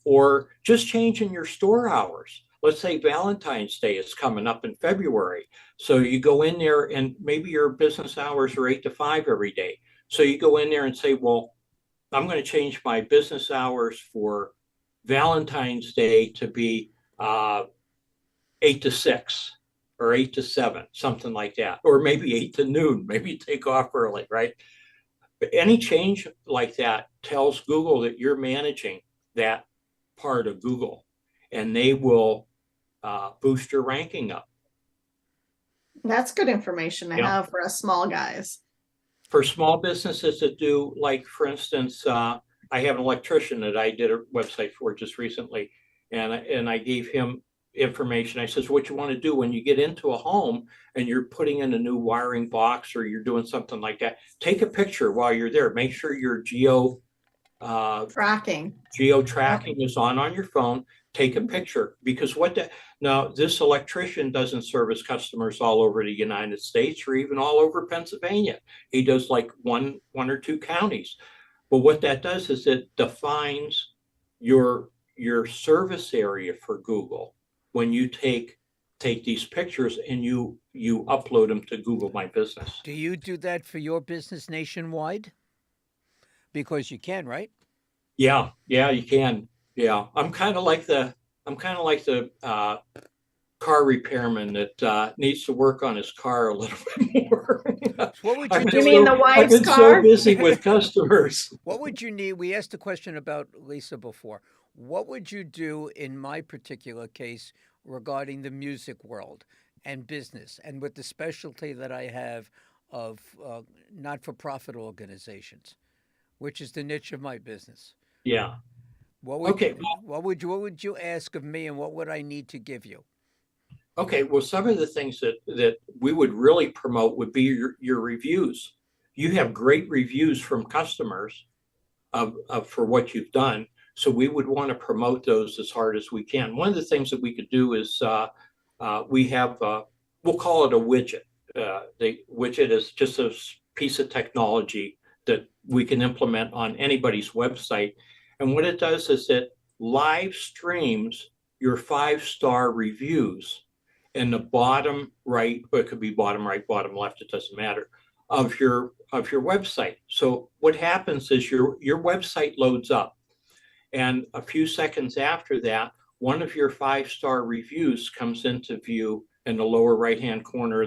Or just changing your store hours. Let's say Valentine's Day is coming up in February. So you go in there and maybe your business hours are 8 to 5 every day. So you go in there and say, well, I'm going to change my business hours for Valentine's Day to be 8 to 6 or 8 to 7, something like that. Or maybe 8 to noon, maybe you take off early, right? But any change like that tells Google that you're managing that part of Google, and they will boost your ranking up. That's good information to have for us small guys. For small businesses that do, like, for instance, I have an electrician that I did a website for just recently, and I gave him information. I says, what you want to do when you get into a home and you're putting in a new wiring box or you're doing something like that, take a picture while you're there. Make sure your geo tracking is on your phone. Take a picture, because now this electrician doesn't service customers all over the United States or even all over Pennsylvania. He does like one or two counties. But what that does is it defines your service area for Google when you take these pictures and you upload them to Google My Business. Do you do that for your business nationwide? Because you can, right? Yeah, you can. Yeah, I'm kind of like the car repairman that needs to work on his car a little bit more. What would you do? You mean the wife's car? I've been so busy with customers. What would you need? We asked a question about Lisa before. What would you do in my particular case regarding the music world and business, and with the specialty that I have of not-for-profit organizations, which is the niche of my business? Yeah. What would you ask of me, and what would I need to give you? Okay, well, some of the things that we would really promote would be your reviews. You have great reviews from customers for what you've done, so we would want to promote those as hard as we can. One of the things that we could do is we have we'll call it a widget. The widget is just a piece of technology that we can implement on anybody's website, and what it does is it live streams your 5-star reviews in the bottom right, or it could be bottom right, bottom left, it doesn't matter, of your website. So what happens is your website loads up, and a few seconds after that, one of your 5-star reviews comes into view in the lower right-hand corner.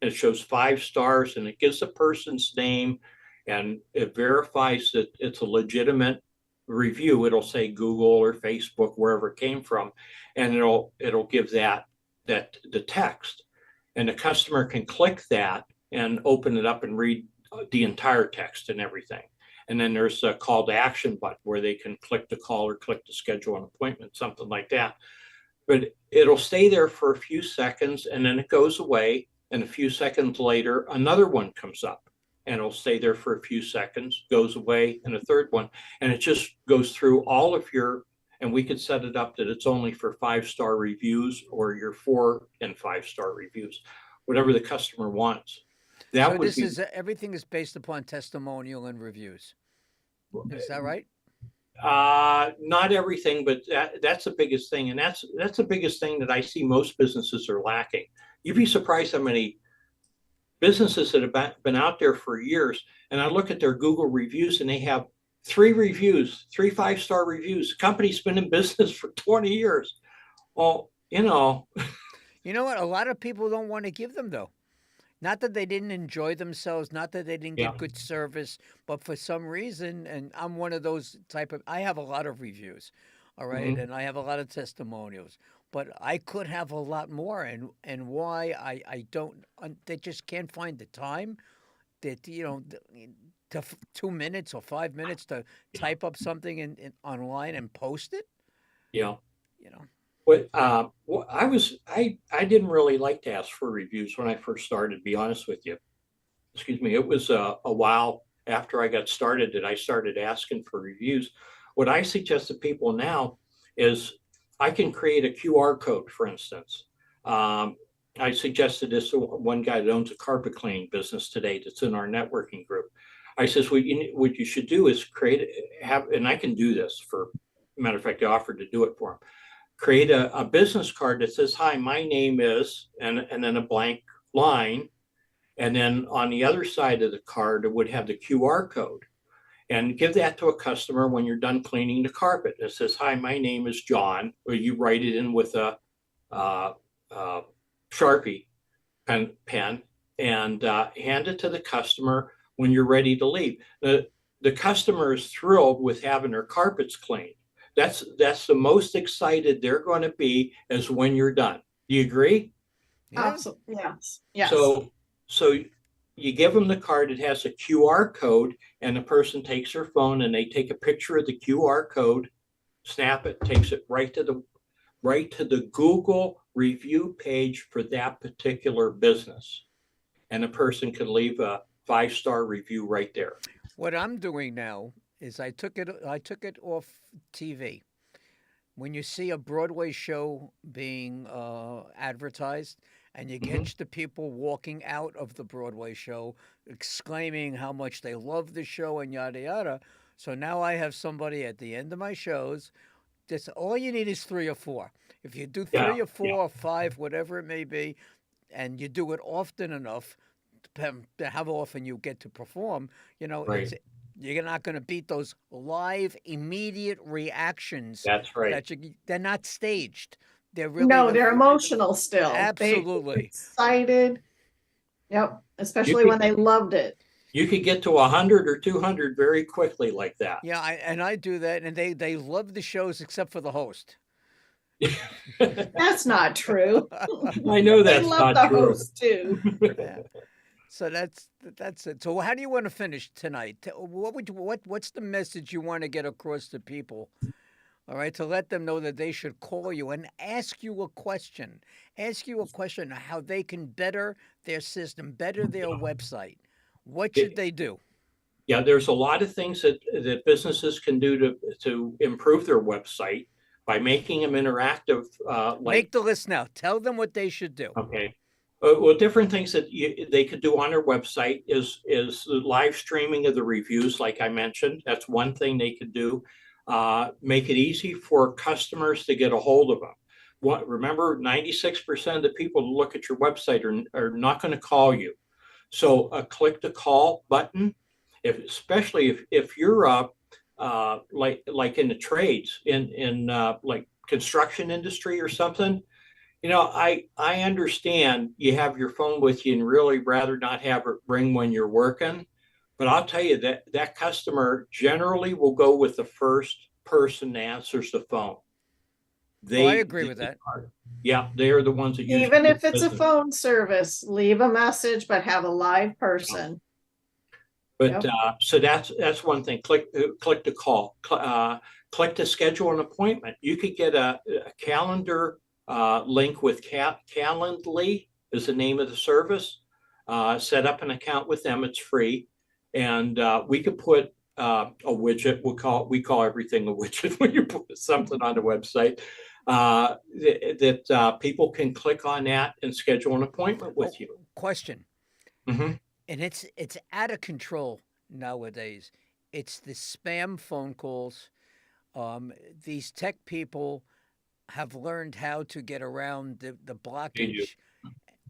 It shows 5 stars, and it gives the person's name, and it verifies that it's a legitimate review. It'll say Google or Facebook, wherever it came from, and it'll give that the text, and the customer can click that and open it up and read the entire text and everything. And then there's a call to action button where they can click to call or click to schedule an appointment, something like that. But it'll stay there for a few seconds, and then it goes away, and a few seconds later another one comes up, and it'll stay there for a few seconds, goes away, and a third one, and it just goes through all of your. And we could set it up that it's only for 5-star reviews or your 4 and 5-star reviews, whatever the customer wants. Everything is based upon testimonial and reviews. Is that right? Not everything, but that's the biggest thing, and that's the biggest thing that I see most businesses are lacking. You'd be surprised how many businesses that have been out there for years, and I look at their Google reviews, and they have 3 reviews, 5-star reviews. The company's been in business for 20 years. Well, You know what? A lot of people don't want to give them though. Not that they didn't enjoy themselves, not that they didn't yeah, get good service, but for some reason, and I'm one of those type of, I have a lot of reviews, all right, mhm, and I have a lot of testimonials, but I could have a lot more, and why I don't, they just can't find the time that to 2 minutes or 5 minutes to yeah, type up something in online and post it, yeah. you know. But I didn't really like to ask for reviews when I first started. To be honest with you, excuse me. It was a while after I got started that I started asking for reviews. What I suggest to people now is I can create a QR code, for instance. Um, I suggested this to one guy that owns a carpet cleaning business today that's in our networking group. I says, what you should do is and I can do this for, matter of fact, I offered to do it for him. Create a business card that says, hi, my name is, and then a blank line. And then on the other side of the card, it would have the QR code, and give that to a customer when you're done cleaning the carpet. It says, hi, my name is John, or you write it in with a uh, uh, Sharpie pen and hand it to the customer when you're ready to leave. The customer is thrilled with having their carpets cleaned. That's the most excited they're going to be is when you're done. Do you agree? Yeah. Absolutely. Yes. Yes. So you give them the card, it has a QR code, and the person takes their phone and they take a picture of the QR code, snap it, takes it right to the Google review page for that particular business. And the person can leave a 5-star review right there. What I'm doing now is I took it off TV. When you see a Broadway show being advertised and you Mhm. catch the people walking out of the Broadway show exclaiming how much they love the show and yada yada. So now I have somebody at the end of my shows. That's all you need is 3 or 4. If you do Yeah, three or yeah, four or five, whatever it may be, and you do it often enough, to how often you get to perform, right. you're not going to beat those live, immediate reactions That's right. they're not staged. They're really No, they're emotional still. They absolutely. excited. Yep. You Especially could when they loved it. you could get to 100 or 200 very quickly like that. Yeah, I do that, and they love the shows except for the host. That's not true. I know They that's love not the true. host too. Yeah. So that's it. So how do you want to finish tonight? What's the message you want to get across to people? All right, to let them know that they should call you and ask you a question. Ask you a question on how they can better their system, better their website. What should they do? Yeah, there's a lot of things that businesses can do to improve their website by making them interactive. Make the list now. Tell them what they should do. Okay, well, different things that they could do on their website is the live streaming of the reviews, like I mentioned. That's one thing they could do. Make it easy for customers to get a hold of them. Remember, 96% of the people who look at your website are not going to call you. So a click to call button, especially if you're like in the trades in like construction industry or something. I understand you have your phone with you and really rather not have it ring when you're working, but I'll tell you that customer generally will go with the first person that answers the phone. I agree with that. Yeah, they are the ones that usually Even if get it's a business. phone service, leave a message, but have a live person. But Yep. so that's one thing. Click to call. Click to schedule an appointment. You could get a calendar link with Calendly is the name of the service. Set up an account with them. It's free, and we could put a widget. We call everything a widget when you put something on the website. That people can click on that and schedule an appointment with you. Question. Mm-hmm. And it's out of control nowadays. It's the spam phone calls. these tech people have learned how to get around the They do. blockage.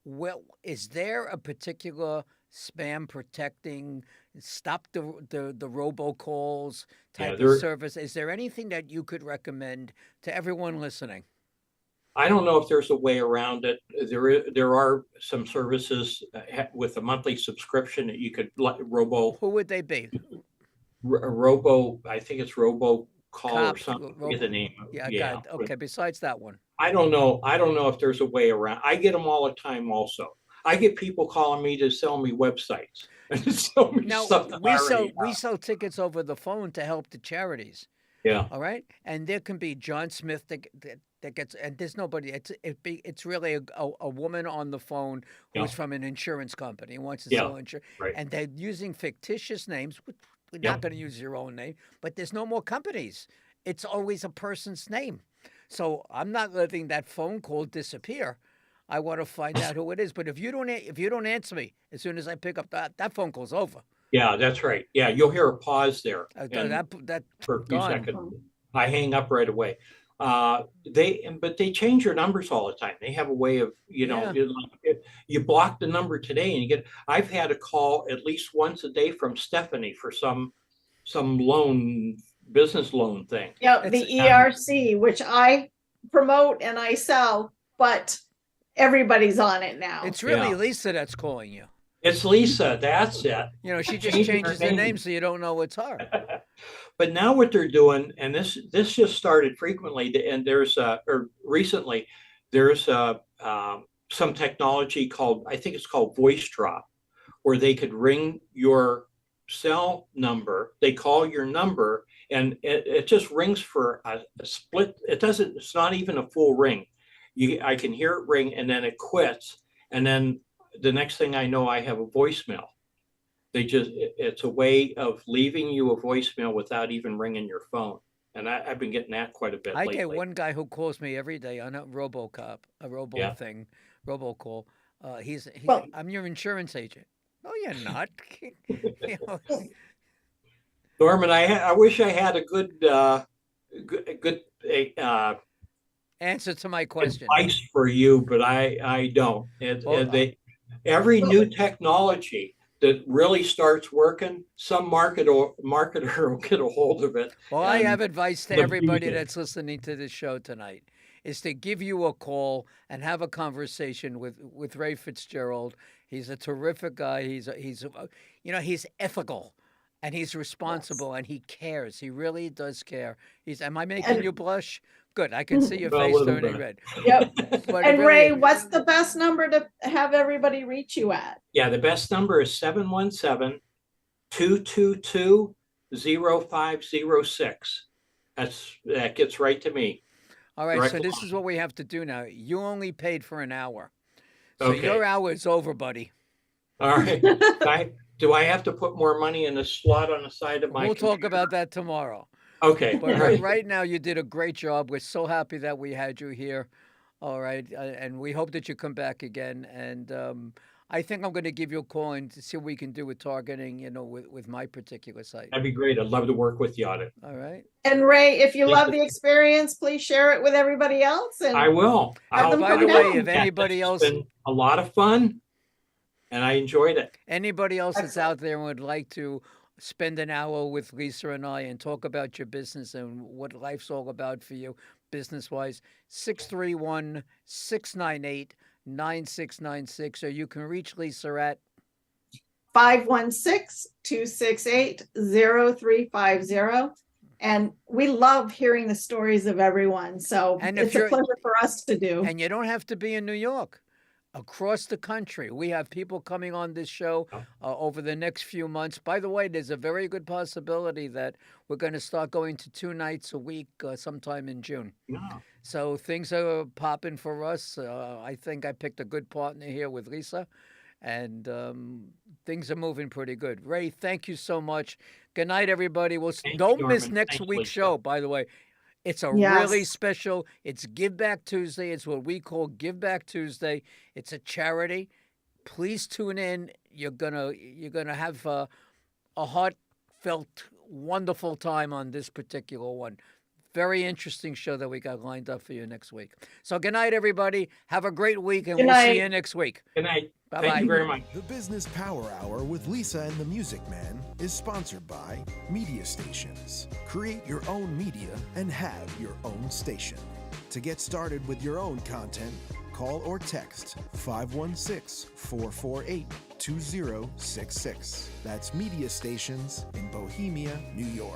Well, is there a particular spam protecting, stop the robocalls Yeah, type of service? Is there anything that you could recommend to everyone listening? I don't know if there's a way around it. There are some services with a monthly subscription that you could Who would they be? I think it's robo call or Cop, something. I forget the name. Yeah, Yeah. got it. Okay, besides that one. I don't know. I don't know if there's a way around. I get them all the time also. I get people calling me to sell me websites and sell me Now stuff that I already we have. sell tickets over the phone to help the charities. Yeah. All right, and there can be John Smith that gets, and there's nobody. It's really a woman on the phone who's Yeah. from an insurance company and wants to Yeah. sell insurance, Right. and they're using fictitious names. We're Yeah. not going to use your own name, but there's no more companies. It's always a person's name. So I'm not letting that phone call disappear. I want to find out who it is. But if you don't answer me as soon as I pick up that phone call's over. Yeah, that's right. Yeah, you'll hear a pause there. That And for a few gone. seconds. I hang up right away. But they change your numbers all the time. They have a way of, Yeah. you block the number today and I've had a call at least once a day from Stephanie for some business loan thing. Yeah, It's- the ERC, which I promote and I sell, but everybody's on it now. It's really Yeah. Lisa that's calling you. It's Lisa, that's it. You know, she just Changing her changes the name. name so you don't know it's her. But now what they're doing, and this just started frequently, and recently, there's some technology I think it's called Voice Drop, where they could ring your cell number, they call your number, and it just rings for a split. It's not even a full ring. I can hear it ring and then it quits. And then the next thing I know, I have a voicemail. It's a way of leaving you a voicemail without even ringing your phone. And I've been getting that quite a bit I lately. get one guy who calls me every day on a robocop, a robo Yeah. thing, robocall. He's Well- I'm your insurance agent. No, you're not. You know, Norman, I wish I had a good answer to my question. advice for you, but I don't. Well, Every new technology that really starts working, some marketer will get a hold of it. Well, I and have advice to they'll everybody use it. that's listening to this show tonight is to give you a call and have a conversation with Ray Fitzgerald. He's a terrific guy. He's ethical and he's responsible and he cares. He really does care. Am I making And- you blush? Good. I can see your Well, a face little turning bit. red. Yep. But And really- Ray, what's the best number to have everybody reach you at? Yeah, the best number is 717-222-0506. That gets right to me. All right, direct so this line. is what we have to do now. You only paid for an hour. So Okay. your hour is over, buddy. All right. Do I have to put more money in a slot on the side of my We'll talk computer? about that tomorrow. Okay. But all right. right now, you did a great job. We're so happy that we had you here. All right. And we hope that you come back again. And I think I'm going to give you a call and to see what we can do with targeting, with my particular site. That'd be great. I'd love to work with you on it. All right. And Ray, if you Thank love you. the experience, please share it with everybody else. And I will. Have them By the come way, down. if anybody It's else, been a lot of fun, and I enjoyed it. that's out there and would like to spend an hour with Lisa and I and talk about your business and what life's all about for you business-wise, 631-698-9696, or you can reach Lisa at 516-268-0350. And we love hearing the stories of everyone. So And if it's a you're- pleasure for us to do. And you don't have to be in New York. Across the country, we have people coming on this show over the next few months. By the way, there's a very good possibility that we're going to start going to 2 nights a week sometime in June. Yeah. So things are popping for us. I think I picked a good partner here with Lisa, and things are moving pretty good. Ray, thank you so much. Good night, everybody. Thank you, Don't miss Norman. next Thanks, week's Lisa. show, by the way. It's a Yes. really special. It's Give Back Tuesday. It's what we call Give Back Tuesday. It's a charity. Please tune in. You're gonna have a heartfelt, wonderful time on this particular one. Very interesting show that we got lined up for you next week. So good night, everybody. Have a great week, and Good we'll see night. you next week. Good night. Bye-bye. Thank you very much. The Business Power Hour with Lisa and the Music Man is sponsored by Media Stations. Create your own media and have your own station. To get started with your own content, call or text 516-448-2066. That's Media Stations in Bohemia, New York.